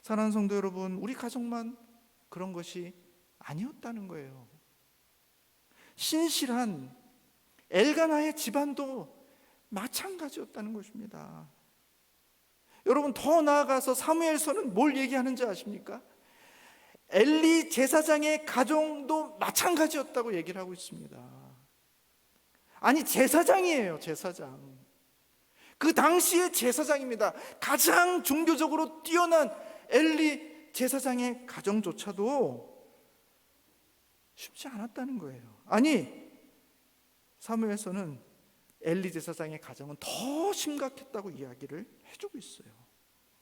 사랑하는 성도 여러분, 우리 가정만 그런 것이 아니었다는 거예요. 신실한 엘가나의 집안도 마찬가지였다는 것입니다. 여러분, 더 나아가서 사무엘서는 뭘 얘기하는지 아십니까? 엘리 제사장의 가정도 마찬가지였다고 얘기를 하고 있습니다. 아니, 제사장이에요. 제사장. 그 당시의 제사장입니다. 가장 종교적으로 뛰어난 엘리 제사장의 가정조차도 쉽지 않았다는 거예요. 아니, 사무엘서는 엘리 제사장의 가정은 더 심각했다고 이야기를 해주고 있어요.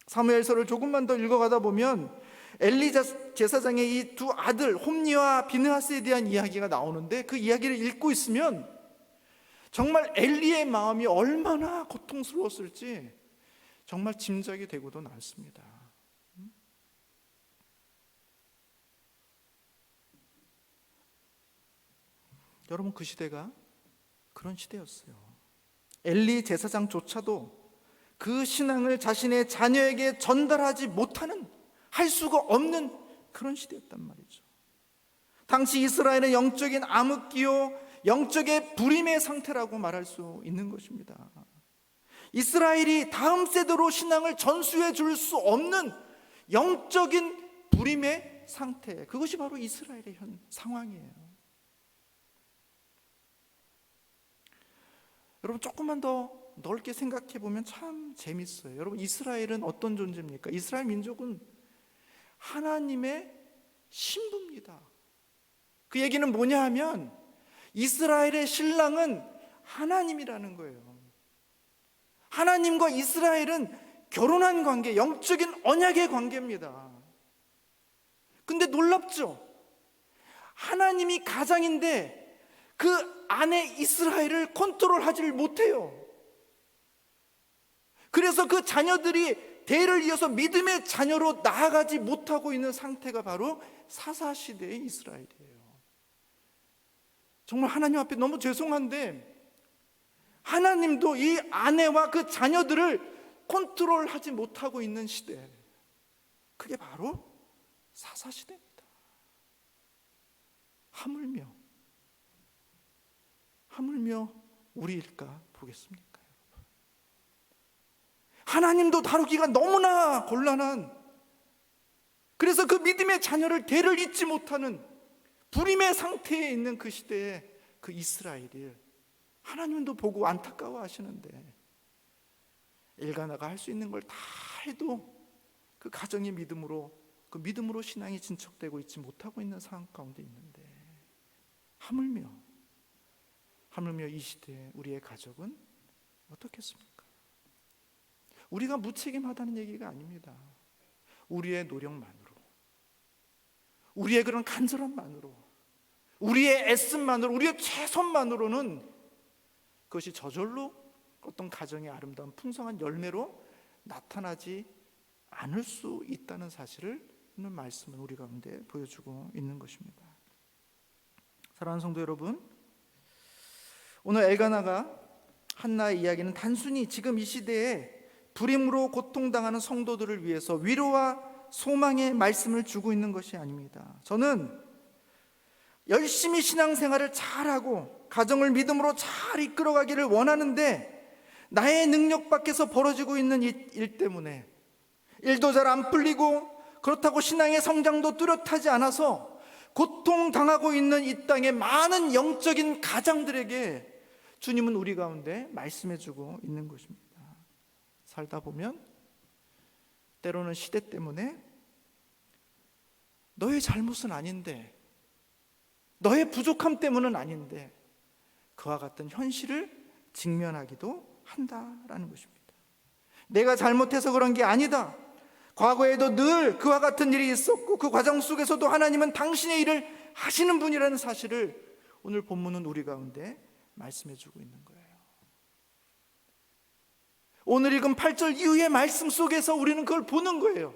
사무엘서를 조금만 더 읽어가다 보면 엘리 제사장의 이 두 아들 홈니와 비느하스에 대한 이야기가 나오는데, 그 이야기를 읽고 있으면 정말 엘리의 마음이 얼마나 고통스러웠을지 정말 짐작이 되고도 남습니다. 여러분, 그 시대가 그런 시대였어요. 엘리 제사장조차도 그 신앙을 자신의 자녀에게 전달하지 못하는, 할 수가 없는 그런 시대였단 말이죠. 당시 이스라엘은 영적인 암흑기요, 영적의 불임의 상태라고 말할 수 있는 것입니다. 이스라엘이 다음 세대로 신앙을 전수해 줄 수 없는 영적인 불임의 상태, 그것이 바로 이스라엘의 현 상황이에요. 여러분, 조금만 더 넓게 생각해 보면 참 재밌어요. 여러분, 이스라엘은 어떤 존재입니까? 이스라엘 민족은 하나님의 신부입니다. 그 얘기는 뭐냐 하면 이스라엘의 신랑은 하나님이라는 거예요. 하나님과 이스라엘은 결혼한 관계, 영적인 언약의 관계입니다. 근데 놀랍죠? 하나님이 가장인데 그 아내 이스라엘을 컨트롤하지를 못해요. 그래서 그 자녀들이 대를 이어서 믿음의 자녀로 나아가지 못하고 있는 상태가 바로 사사시대의 이스라엘이에요. 정말 하나님 앞에 너무 죄송한데 하나님도 이 아내와 그 자녀들을 컨트롤하지 못하고 있는 시대, 그게 바로 사사시대입니다. 하물며 우리일까 보겠습니까? 여러분? 하나님도 다루기가 너무나 곤란한, 그래서 그 믿음의 자녀를 대를 잇지 못하는 불임의 상태에 있는 그 시대에 그 이스라엘을 하나님도 보고 안타까워 하시는데, 엘가나가 할 수 있는 걸 다 해도 그 가정의 믿음으로, 그 믿음으로 신앙이 진척되고 있지 못하고 있는 상황 가운데 있는데, 하물며 이 시대에 우리의 가족은 어떻겠습니까? 우리가 무책임하다는 얘기가 아닙니다. 우리의 노력만으로, 우리의 그런 간절함만으로, 우리의 애씀만으로, 우리의 최선만으로는 그것이 저절로 어떤 가정의 아름다운 풍성한 열매로 나타나지 않을 수 있다는 사실을 오늘 말씀은 우리 가운데 보여주고 있는 것입니다. 사랑하는 성도 여러분, 오늘 엘가나가 한나의 이야기는 단순히 지금 이 시대에 불임으로 고통당하는 성도들을 위해서 위로와 소망의 말씀을 주고 있는 것이 아닙니다. 저는 열심히 신앙생활을 잘하고 가정을 믿음으로 잘 이끌어가기를 원하는데 나의 능력 밖에서 벌어지고 있는 일 때문에 일도 잘 안 풀리고, 그렇다고 신앙의 성장도 뚜렷하지 않아서 고통당하고 있는 이 땅의 많은 영적인 가장들에게 주님은 우리 가운데 말씀해주고 있는 것입니다. 살다 보면 때로는 시대 때문에 너의 잘못은 아닌데, 너의 부족함 때문은 아닌데 그와 같은 현실을 직면하기도 한다라는 것입니다. 내가 잘못해서 그런 게 아니다, 과거에도 늘 그와 같은 일이 있었고 그 과정 속에서도 하나님은 당신의 일을 하시는 분이라는 사실을 오늘 본문은 우리 가운데 말씀해주고 있는 거예요. 오늘 읽은 8절 이후의 말씀 속에서 우리는 그걸 보는 거예요.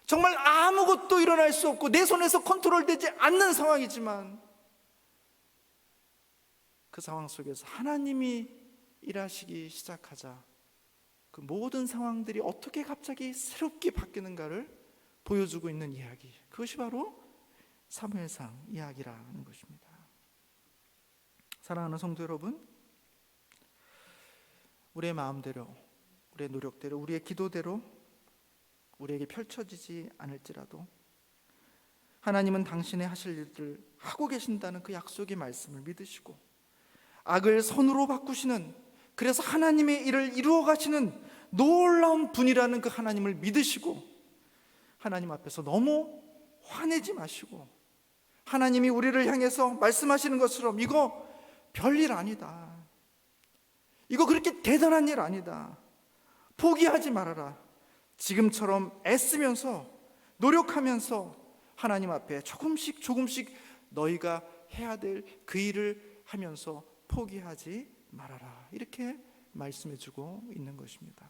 정말 아무것도 일어날 수 없고 내 손에서 컨트롤되지 않는 상황이지만 그 상황 속에서 하나님이 일하시기 시작하자 그 모든 상황들이 어떻게 갑자기 새롭게 바뀌는가를 보여주고 있는 이야기, 그것이 바로 사무엘상 이야기라는 것입니다. 사랑하는 성도 여러분, 우리의 마음대로, 우리의 노력대로, 우리의 기도대로 우리에게 펼쳐지지 않을지라도 하나님은 당신의 하실 일들을 하고 계신다는 그 약속의 말씀을 믿으시고 악을 선으로 바꾸시는, 그래서 하나님의 일을 이루어 가시는 놀라운 분이라는 그 하나님을 믿으시고 하나님 앞에서 너무 화내지 마시고, 하나님이 우리를 향해서 말씀하시는 것처럼 이거 별일 아니다, 이거 그렇게 대단한 일 아니다, 포기하지 말아라, 지금처럼 애쓰면서 노력하면서 하나님 앞에 조금씩 조금씩 너희가 해야 될 그 일을 하면서 포기하지 말아라, 이렇게 말씀해주고 있는 것입니다.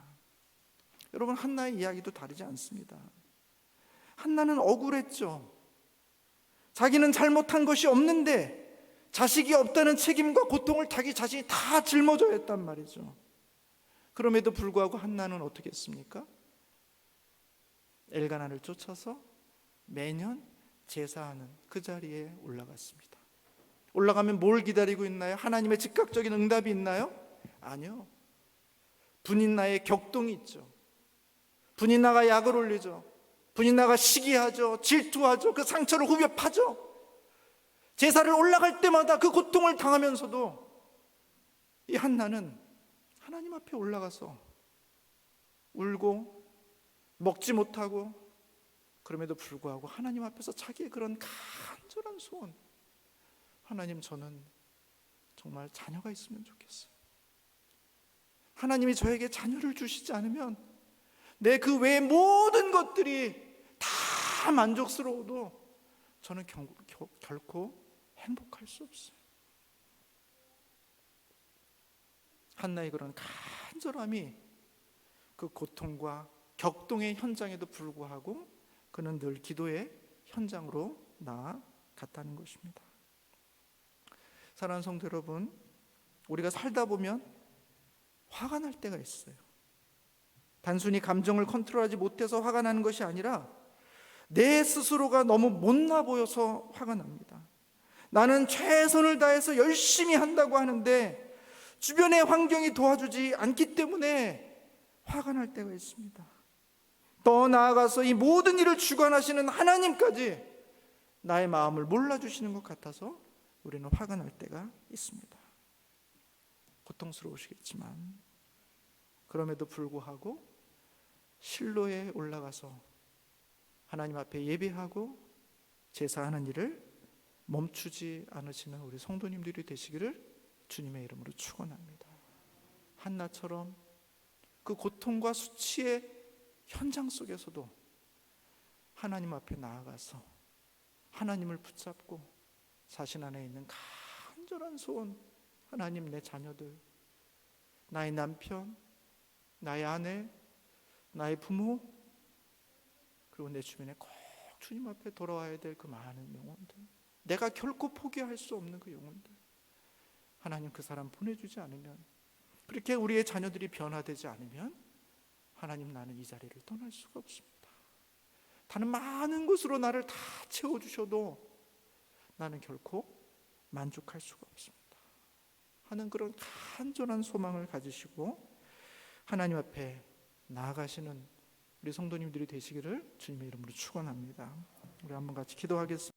여러분, 한나의 이야기도 다르지 않습니다. 한나는 억울했죠. 자기는 잘못한 것이 없는데 자식이 없다는 책임과 고통을 자기 자신이 다 짊어져야 했단 말이죠. 그럼에도 불구하고 한나는 어떻게 했습니까? 엘가나를 쫓아서 매년 제사하는 그 자리에 올라갔습니다. 올라가면 뭘 기다리고 있나요? 하나님의 즉각적인 응답이 있나요? 아니요. 분인나의 격동이 있죠. 분인나가 약을 올리죠. 분인나가 시기하죠. 질투하죠. 그 상처를 후벼 파죠. 제사를 올라갈 때마다 그 고통을 당하면서도 이 한나는 하나님 앞에 올라가서 울고 먹지 못하고, 그럼에도 불구하고 하나님 앞에서 자기의 그런 간절한 소원, 하나님, 저는 정말 자녀가 있으면 좋겠어요. 하나님이 저에게 자녀를 주시지 않으면 내 그 외의 모든 것들이 다 만족스러워도 저는 결코 행복할 수 없어요. 한나의 그런 간절함이 그 고통과 격동의 현장에도 불구하고 그는 늘 기도의 현장으로 나아갔다는 것입니다. 사랑하는 성도 여러분, 우리가 살다 보면 화가 날 때가 있어요. 단순히 감정을 컨트롤하지 못해서 화가 나는 것이 아니라 내 스스로가 너무 못나 보여서 화가 납니다. 나는 최선을 다해서 열심히 한다고 하는데 주변의 환경이 도와주지 않기 때문에 화가 날 때가 있습니다. 더 나아가서 이 모든 일을 주관하시는 하나님까지 나의 마음을 몰라주시는 것 같아서 우리는 화가 날 때가 있습니다. 고통스러우시겠지만 그럼에도 불구하고 실로에 올라가서 하나님 앞에 예배하고 제사하는 일을 멈추지 않으시는 우리 성도님들이 되시기를 주님의 이름으로 축원합니다. 한나처럼 그 고통과 수치의 현장 속에서도 하나님 앞에 나아가서 하나님을 붙잡고 자신 안에 있는 간절한 소원, 하나님, 내 자녀들, 나의 남편, 나의 아내, 나의 부모, 그리고 내 주변에 꼭 주님 앞에 돌아와야 될 그 많은 영혼들, 내가 결코 포기할 수 없는 그 영혼들, 하나님 그 사람 보내주지 않으면, 그렇게 우리의 자녀들이 변화되지 않으면 하나님, 나는 이 자리를 떠날 수가 없습니다. 다른 많은 것으로 나를 다 채워주셔도 나는 결코 만족할 수가 없습니다 하는 그런 간절한 소망을 가지시고 하나님 앞에 나아가시는 우리 성도님들이 되시기를 주님의 이름으로 축원합니다. 우리 한번 같이 기도하겠습니다.